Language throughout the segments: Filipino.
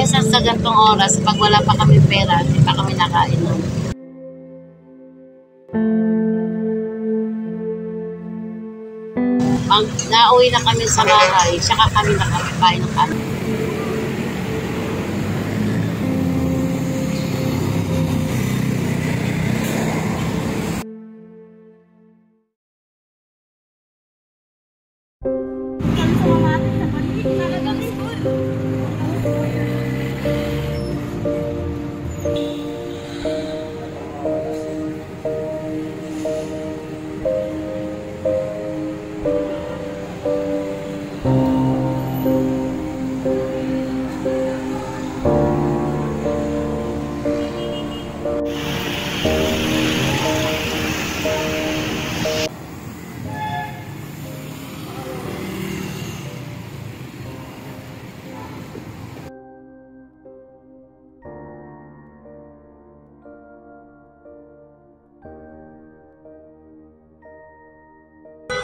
Minsan sa gantong oras, pag wala pa kami pera, hindi pa kami nakainom. Pag nauwi na kami sa bahay, saka kami nakakain ng kanin.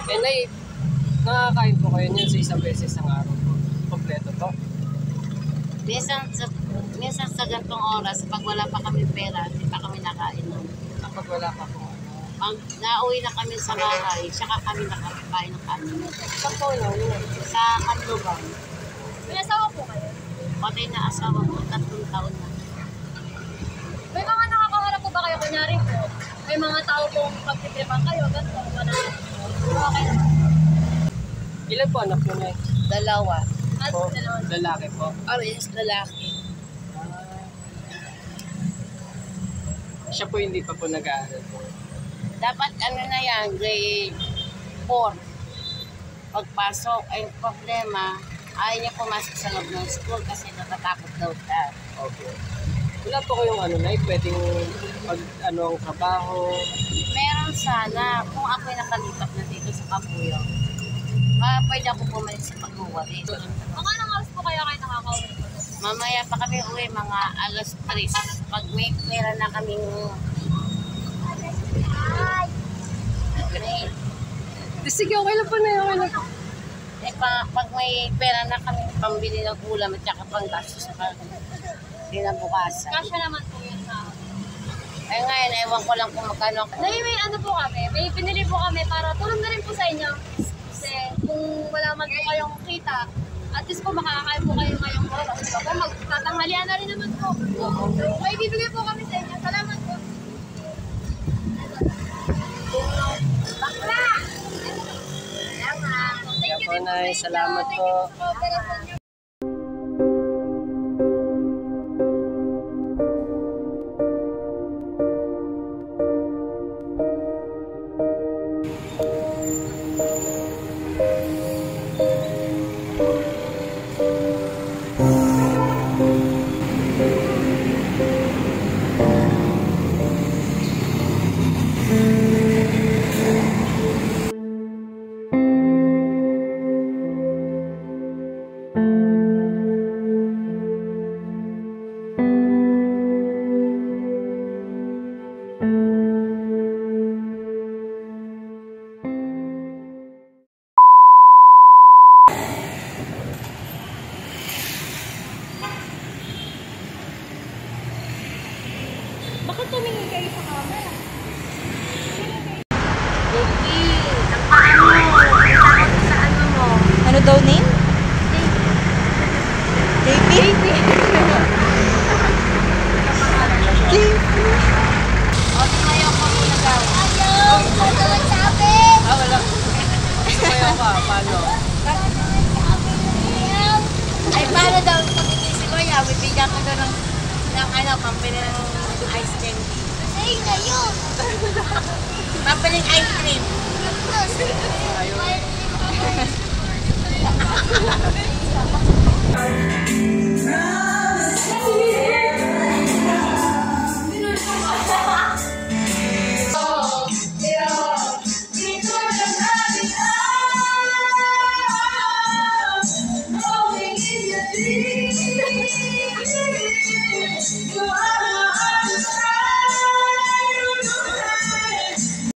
Eh, Nay, nakakain po kayo niyan sa isang beses ng araw po. Kompleto to. Minsan sa gantong oras, pag wala pa kami pera, hindi pa kami nakainom. Kapag wala pa po. Pag nauwi na kami sa bahay, saka kami nakakain ng kanin. Saan po yun? Sa Kanlubang. May asawa po kayo? Patay na asawa ko, 3 taon na. May mga nakakaharap po ba kayo? Kunyari po, may mga tao pong pagtitripan kayo, ganito, gano'n. Okay. Ilan po anak niyo, Nay? 2. Po, lalaki po. Aris, lalaki. Siya po hindi pa po nag-aaral po. Dapat ano na yan, grade 4. Pagpasok, ay problema, ayaw niya pumasok sa loob ng school kasi natatakot daw siya. Okay. Wala po kayong ano, Nay, pwedeng pag ano ang trabaho? Meron sana, kung ako'y nakalipat na dito sa Kabuyo, pwede ako bumalik sa pag-uwa dito. Mga anong oras po kayo nakakauwi? Mamaya pa kami uwi, mga alas 3. Pag may pera na kaming Sige, okay lang po, Nay. Okay lang. pag may pera na kaming pambili ng ulam at saka pang gastos sa kinabukasan. Kasya naman po yun sa Eh ngayon, ewan ko lang kung magkano. Nay, may ano po kami, may pinili po kami para tulong na rin po sa inyo. Kasi kung wala man po kayong kita, at least po makakakain po kayo ngayong oras. Diba po, magtatanghalian na rin naman po. So, may bibigay po kami sa inyo. Salamat po. Bakla! Salamat. Thank you po, Nay. Salamat po. po. Bakit tumingin kayo sa camera? Baby, ang paano? Takot sa ano mo? Ano daw name? JP? O, tumayo ka muna daw. Ayaw! Ayaw sabi! Wala. Sumayaw ka. Paano? Ay, paano daw? Pag-iisip ko yan, bibigyan ko doon ng ano, pampili ng ice cream. Ay, ngayon! Pampaling ice cream.